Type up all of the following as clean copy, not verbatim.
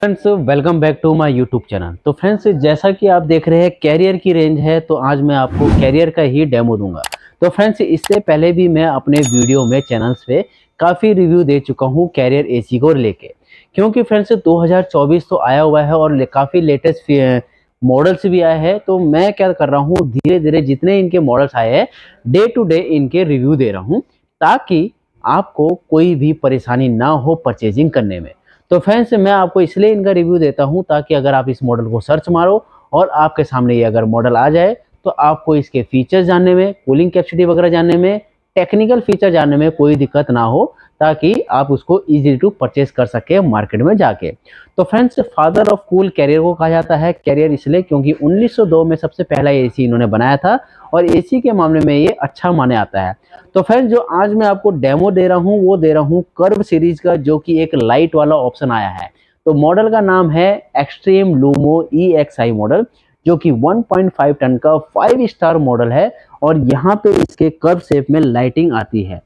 Friends, welcome back to my YouTube channel. तो friends, जैसा कि आप देख रहे हैं कैरियर की रेंज है, तो आज मैं आपको कैरियर का ही डेमो दूंगा। तो फ्रेंड्स, इससे पहले भी मैं अपने वीडियो में चैनल्स पे काफ़ी रिव्यू दे चुका हूं कैरियर एसी को लेके, क्योंकि फ्रेंड्स 2024 तो आया हुआ है और काफ़ी लेटेस्ट मॉडल्स भी आए हैं। तो मैं क्या कर रहा हूँ, धीरे धीरे जितने इनके मॉडल्स आए हैं डे टू डे इनके रिव्यू दे रहा हूँ, ताकि आपको कोई भी परेशानी ना हो परचेजिंग करने में। तो फ्रेंड्स, मैं आपको इसलिए इनका रिव्यू देता हूं ताकि अगर आप इस मॉडल को सर्च मारो और आपके सामने ये अगर मॉडल आ जाए तो आपको इसके फीचर्स जानने में, कूलिंग कैपेसिटी वगैरह जानने में, टेक्निकल फीचर जानने में कोई दिक्कत ना हो, ताकि आप उसको इजीली टू परचेज कर सके मार्केट में जाके। तो friends, father of cool Carrier को कहा जाता है। कैरियर इसलिए क्योंकि 1902 में सबसे पहला एसी इन्होंने बनाया था और एसी के मामले में ये अच्छा माने आता है। तो फ्रेंड्स, जो आज मैं आपको डेमो दे रहा हूँ वो दे रहा हूँ कर्व सीरीज का, जो कि एक लाइट वाला ऑप्शन आया है। तो मॉडल का नाम है एक्सट्रीम लूमो EXI मॉडल, जो कि 1.5 टन का 5 स्टार मॉडल है। और यहाँ पे इसके कर्व शेप में लाइटिंग आती है,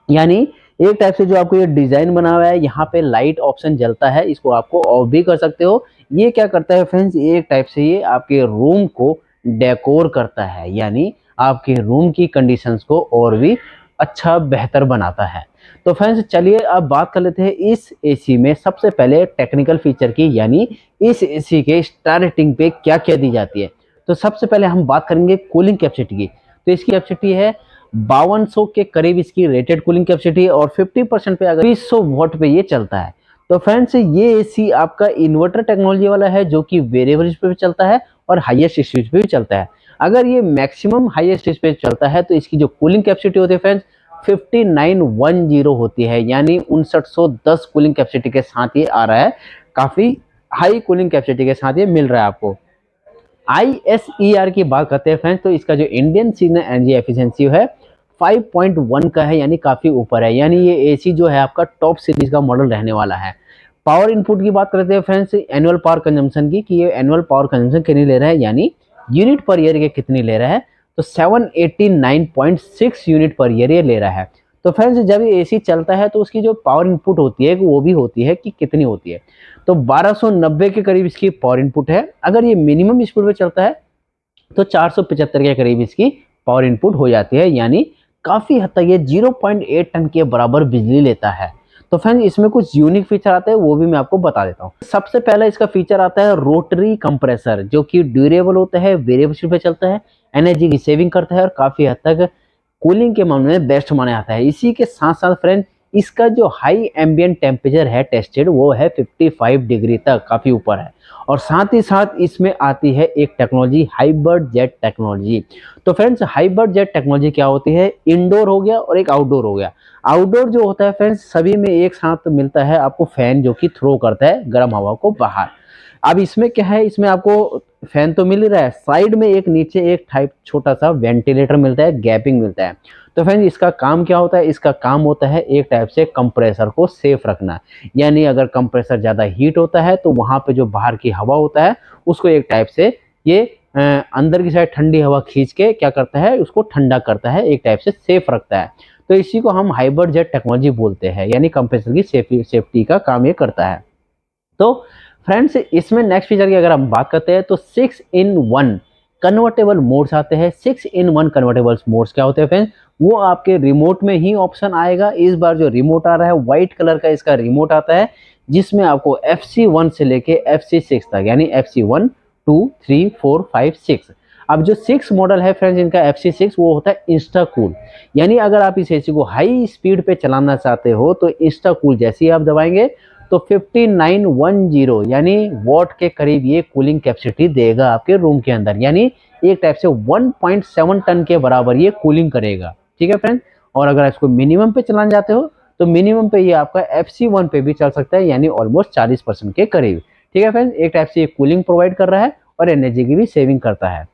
यानी एक टाइप से जो आपको ये डिजाइन बना हुआ है, यहाँ पे लाइट ऑप्शन जलता है, इसको आपको ऑफ भी कर सकते हो। ये क्या करता है फ्रेंड्स, एक टाइप से ये आपके रूम को डेकोर करता है, यानी आपके रूम की कंडीशंस को और भी अच्छा बेहतर बनाता है। तो फ्रेंड्स, चलिए अब बात कर लेते हैं इस एसी में सबसे पहले टेक्निकल फीचर की, यानी इस एसी के स्टार रेटिंग पे क्या क्या दी जाती है। तो सबसे पहले हम बात करेंगे कूलिंग कैपेसिटी की। तो इसकी कैपेसिटी है 5200 के करीब इसकी रेटेड कूलिंग कैपेसिटी है और 50% पे अगर 200 वॉट पे ये चलता है। तो फ्रेंड्स, ये एसी आपका इन्वर्टर टेक्नोलॉजी वाला है, जो कि वेरिएबल स्पीड पे चलता है और हाईएस्ट स्पीड पे भी चलता है। अगर ये मैक्सिमम हाईएस्ट स्पीड पे चलता है तो इसकी जो कूलिंग कैपेसिटी होती है फ्रेंड्स 5910 होती है, यानी 5910 कूलिंग कैपेसिटी के साथ ये आ रहा है। काफी हाई कूलिंग कैपेसिटी के साथ ये मिल रहा है आपको। ISER की बात करते हैं फ्रेंड्स, तो इसका जो इंडियन सिग्नल एनर्जी एफिशिएंसी है 5.1 का है, यानी काफी ऊपर है। यानी ये एसी जो है आपका टॉप सीरीज का मॉडल रहने वाला है। पावर इनपुट की बात करते हैं फ्रेंड्स, एनुअल पावर कंजम्पशन की, कि ये एनुअल पावर कंजम्पशन कितनी ले रहा है, यानी यूनिट पर ईयर के कितनी ले रहा है। तो 789.6 यूनिट पर ईयर ये ले रहा है। तो फ्रेंड्स, जब ये एसी चलता है तो उसकी जो पावर इनपुट होती है वो भी होती है कि कितनी होती है। तो 1290 के करीब इसकी पावर इनपुट है। अगर ये मिनिमम स्पीड पे चलता है तो 475 के करीब इसकी पावर इनपुट हो जाती है, यानी काफी हद तक ये 0.8 टन के बराबर बिजली लेता है। तो फ्रेंड्स, इसमें कुछ यूनिक फीचर आते हैं, वो भी मैं आपको बता देता हूँ। सबसे पहला इसका फीचर आता है रोटरी कंप्रेसर, जो कि ड्यूरेबल होता है, वेरिएबल स्पीड पे चलता है, एनर्जी की सेविंग करता है और काफी हद तक कूलिंग के मामले में बेस्ट माना जाता है। इसी के साथ साथ फ्रेंड, इसका जो हाई एम्बिएंट टेम्परेचर है टेस्टेड, वो है 55 डिग्री तक, काफी ऊपर है। और साथ ही साथ इसमें आती है एक टेक्नोलॉजी, हाइब्रिड जेट टेक्नोलॉजी। तो फ्रेंड्स, हाइब्रिड जेट टेक्नोलॉजी क्या होती है, इंडोर हो गया और एक आउटडोर हो गया। आउटडोर जो होता है फ्रेंड्स, सभी में एक साथ मिलता है आपको फैन, जो कि थ्रो करता है गर्म हवा को बाहर। अब इसमें क्या है, इसमें आपको फैन तो मिल ही रहा है, साइड में एक नीचे एक टाइप छोटा सा वेंटिलेटर मिलता है, गैपिंग मिलता है। तो फ्रेंड्स, इसका काम क्या होता है, इसका काम होता है एक टाइप से कंप्रेसर को सेफ रखना। यानी अगर कंप्रेसर ज़्यादा हीट होता है तो वहाँ पे जो बाहर की हवा होता है उसको एक टाइप से ये अंदर की साइड ठंडी हवा खींच के क्या करता है, उसको ठंडा करता है, एक टाइप से सेफ रखता है। तो इसी को हम हाइब्रिड जेट टेक्नोलॉजी बोलते हैं, यानी कंप्रेसर की सेफ्टी का काम ये करता है। तो फ्रेंड्स, इसमें नेक्स्ट फीचर की अगर हम बात करते हैं तो 6-in-1 कन्वर्टेबल मोड्स आते हैं। 6-in-1 कन्वर्टेबल मोड्स क्या होते हैं फ्रेंड्स, वो आपके रिमोट में ही ऑप्शन आएगा। इस बार जो रिमोट आ रहा है व्हाइट कलर का इसका रिमोट आता है, जिसमें आपको FC1 से लेके FC6 तक, यानी FC1 2 3 4 5 6। अब जो 6 मॉडल है फ्रेंड्स इनका FC6, वो होता है इंस्टा कूल। यानी अगर आप इस एसी को हाई स्पीड पे चलाना चाहते हो तो इंस्टा कूल जैसे ही आप दबाएंगे तो 5910 यानी वॉट के करीब ये कूलिंग कैपेसिटी देगा आपके रूम के अंदर, यानी एक टाइप से 1.7 टन के बराबर ये कूलिंग करेगा। ठीक है फ्रेंड। और अगर इसको मिनिमम पे चलाना चाहते हो तो मिनिमम पे ये आपका FC1 पे भी चल सकता है, यानी ऑलमोस्ट 40% के करीब। ठीक है फ्रेंड्स, एक टाइप से ये कूलिंग प्रोवाइड कर रहा है और एनर्जी की भी सेविंग करता है।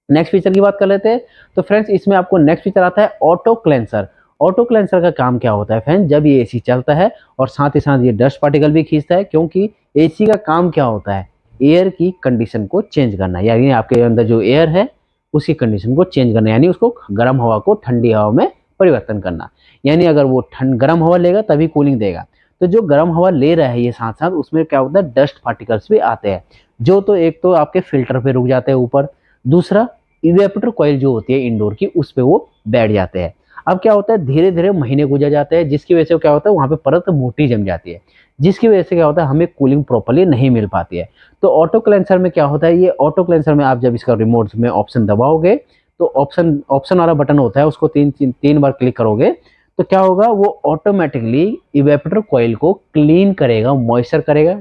नेक्स्ट फीचर की बात कर लेते हैं। तो फ्रेंड्स, इसमें आपको नेक्स्ट फीचर आता है ऑटो क्लेंसर। ऑटो क्लेंसर का काम क्या होता है फ्रेंड्स, जब ये एसी चलता है और साथ ही साथ ये डस्ट पार्टिकल भी खींचता है, क्योंकि एसी का काम क्या होता है, एयर की कंडीशन को चेंज करना, यानी आपके अंदर जो एयर है उसकी कंडीशन को चेंज करना, यानी उसको गर्म हवा को ठंडी हवा में परिवर्तन करना। यानी अगर वो गर्म हवा लेगा तभी कूलिंग देगा। तो जो गर्म हवा ले रहा है ये साथ साथ, उसमें क्या होता है, डस्ट पार्टिकल्स भी आते हैं, जो तो एक तो आपके फिल्टर पे रुक जाते हैं ऊपर, दूसरा इवेपोरेटर कॉइल जो होती है इंडोर की, उस पे वो बैठ जाते हैं। अब क्या होता है, धीरे धीरे महीने गुजर जाते हैं, जिसकी वजह से क्या होता है, वहाँ पे परत मोटी जम जाती है, जिसकी वजह से क्या होता है, हमें कूलिंग प्रॉपर्ली नहीं मिल पाती है। तो ऑटो क्लेंसर में क्या होता है, ये ऑटो क्लेंसर में आप जब इसका रिमोट में ऑप्शन दबाओगे, तो ऑप्शन ऑप्शन वाला बटन होता है, उसको तीन बार क्लिक करोगे, तो क्या होगा, वो ऑटोमेटिकली इवेपोरेटर कॉइल को क्लीन करेगा, मॉइस्चर करेगा,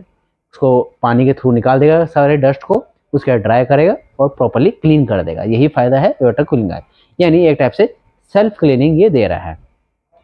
उसको पानी के थ्रू निकाल देगा सारे डस्ट को, उसके बाद ड्राई करेगा और प्रॉपर्ली क्लीन कर देगा। यही फायदा है इवेपोरेटर कूलिंग का, यानी एक टाइप से सेल्फ क्लीनिंग ये दे रहा है।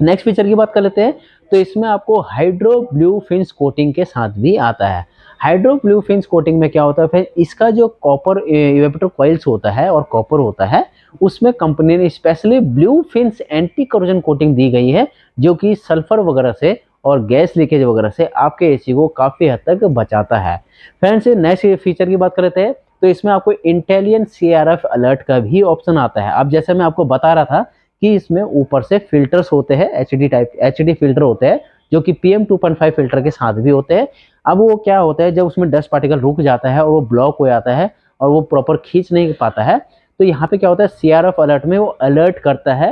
नेक्स्ट फीचर की बात कर लेते हैं, तो इसमें आपको हाइड्रो ब्लू फिन्स कोटिंग के साथ भी आता है। हाइड्रो ब्लू फिन्स कोटिंग में क्या होता है, फिर इसका जो कॉपर इवेपोरेटर कॉइल्स होता है और कॉपर होता है, उसमें कंपनी ने specially blue fins anti corrosion coating दी गई है, जो कि सल्फर वगैरह से और गैस लीकेज वगैरह से आपके एसी को काफ़ी हद तक बचाता है। फ्रेंड्स, नेक्स्ट फीचर की बात कर लेते हैं, तो इसमें आपको इंटेलिजेंट CRF अलर्ट का भी ऑप्शन आता है। अब जैसे मैं आपको बता रहा था कि इसमें ऊपर से फिल्टर्स होते हैं, HD फिल्टर होते हैं, जो कि PM2.5 फिल्टर के साथ भी होते हैं। अब वो क्या होता है, जब उसमें डस्ट पार्टिकल रुक जाता है और वो ब्लॉक हो जाता है और वो प्रॉपर खींच नहीं पाता है, तो यहाँ पे क्या होता है, CRF अलर्ट में वो अलर्ट करता है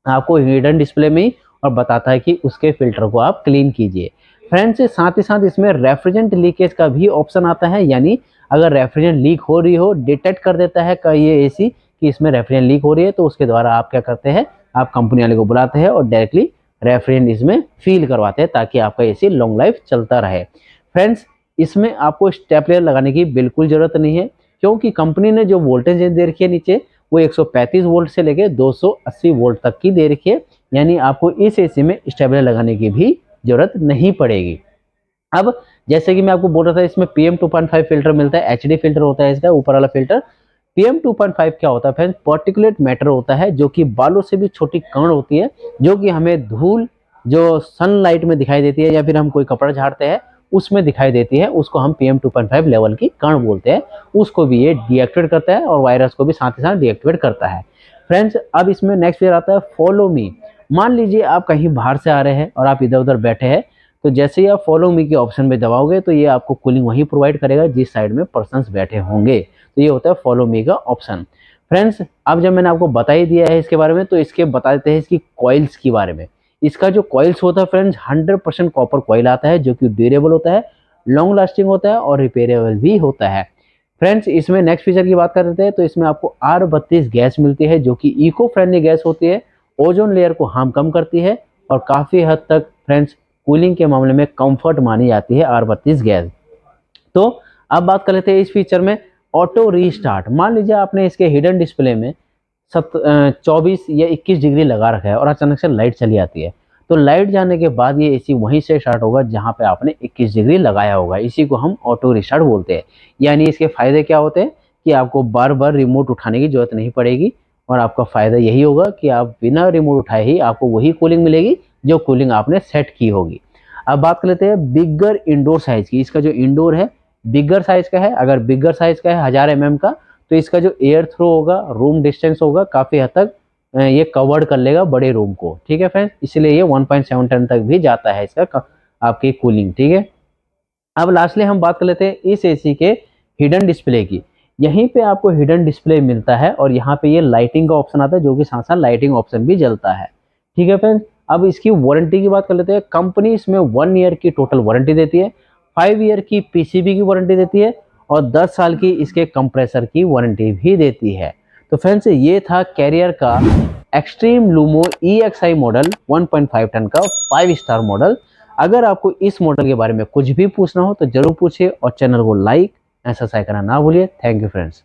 आपको हिडन डिस्प्ले में ही, और बताता है कि उसके फिल्टर को आप क्लीन कीजिए। फ्रेंड्स, साथ ही साथ इसमें रेफ्रिजरेंट लीकेज का भी ऑप्शन आता है, यानी अगर रेफ्रिजरेंट लीक हो रही हो, डिटेक्ट कर देता है का ये एसी कि इसमें रेफ्रिजरेंट लीक हो रही है, तो उसके द्वारा आप क्या करते हैं, आप कंपनी वाले को बुलाते हैं और डायरेक्टली रेफ्रिजरेंट इसमें फील करवाते हैं, ताकि आपका एसी लॉन्ग लाइफ चलता रहे। फ्रेंड्स, इसमें आपको स्टेपलर लगाने की बिल्कुल ज़रूरत नहीं है, क्योंकि कंपनी ने जो वोल्टेज दे रखी है नीचे, वो 135 वोल्ट से लेके 280 वोल्ट तक की दे रखी है, यानी आपको इस एसी में स्टेबलर लगाने की भी जरूरत नहीं पड़ेगी। अब जैसे कि मैं आपको बोल रहा था, इसमें PM2.5 फिल्टर मिलता है, HD फिल्टर होता है इसका ऊपर वाला फिल्टर। PM2.5 क्या होता है फ्रेंड्स, पार्टिकुलेट मैटर होता है, जो कि बालों से भी छोटी कण होती है, जो कि हमें धूल जो सनलाइट में दिखाई देती है, या फिर हम कोई कपड़ा झाड़ते हैं उसमें दिखाई देती है, उसको हम PM2.5 लेवल की कण बोलते हैं। उसको भी ये डीएक्टिवेट करता है और वायरस को भी साथ ही साथ डीएक्टिवेट करता है। फ्रेंड्स, अब इसमें नेक्स्ट फीचर आता है फॉलो मी। मान लीजिए आप कहीं बाहर से आ रहे हैं और आप इधर उधर बैठे हैं, तो जैसे ही आप फॉलो मी के ऑप्शन में दबाओगे, तो ये आपको कूलिंग वहीं प्रोवाइड करेगा जिस साइड में पर्सन्स बैठे होंगे। तो ये होता है फॉलो मी का ऑप्शन। फ्रेंड्स, अब जब मैंने आपको बता ही दिया है इसके बारे में, तो इसके बता देते हैं इसकी कॉइल्स के बारे में। इसका जो कॉइल्स होता है फ्रेंड्स, 100% कॉपर कॉइल आता है, जो कि ड्यूरेबल होता है, लॉन्ग लास्टिंग होता है और रिपेयरेबल भी होता है। फ्रेंड्स, इसमें नेक्स्ट फीचर की बात कर लेते हैं, तो इसमें आपको R32 गैस मिलती है, जो कि इको फ्रेंडली गैस होती है, ओजोन लेयर को हार्म कम करती है और काफ़ी हद तक फ्रेंड्स कूलिंग के मामले में कंफर्ट मानी जाती है R32 गैस। तो अब बात कर लेते हैं इस फीचर में ऑटो रीस्टार्ट। मान लीजिए आपने इसके हिडन डिस्प्ले में 24 या 21 डिग्री लगा रखा है और अचानक से लाइट चली आती है, तो लाइट जाने के बाद ये एसी वहीं से स्टार्ट होगा जहां पे आपने 21 डिग्री लगाया होगा। इसी को हम ऑटो रिस्टार्ट बोलते हैं। यानी इसके फायदे क्या होते हैं कि आपको बार बार रिमोट उठाने की जरूरत नहीं पड़ेगी, और आपका फायदा यही होगा कि आप बिना रिमोट उठाए ही आपको वही कूलिंग मिलेगी जो कूलिंग आपने सेट की होगी। अब बात कर लेते हैं बिगर इंडोर साइज की। इसका जो इंडोर है बिगर साइज का है। अगर बिगर साइज का है 1000 mm का, तो इसका जो एयर थ्रो होगा, रूम डिस्टेंस होगा, काफ़ी हद तक ये कवर्ड कर लेगा बड़े रूम को। ठीक है फ्रेंड्स, इसलिए ये 1.7 टन तक भी जाता है इसका आपकी कूलिंग। ठीक है, अब लास्टली हम बात कर लेते हैं इस एसी के हिडन डिस्प्ले की। यहीं पे आपको हिडन डिस्प्ले मिलता है और यहाँ पे ये लाइटिंग का ऑप्शन आता है, जो कि साथ साथ लाइटिंग ऑप्शन भी जलता है। ठीक है फ्रेंड्स, अब इसकी वारंटी की बात कर लेते हैं। कंपनी इसमें 1 ईयर की टोटल वारंटी देती है, 5 ईयर की PCB की वारंटी देती है और 10 साल की इसके कंप्रेसर की वारंटी भी देती है। तो फ्रेंड्स, ये था कैरियर का एक्सट्रीम लूमो EXI मॉडल 1.5 टन का 5 स्टार मॉडल। अगर आपको इस मॉडल के बारे में कुछ भी पूछना हो तो जरूर पूछिए और चैनल को लाइक एंड सब्सक्राइब करना ना भूलिए। Thank you friends.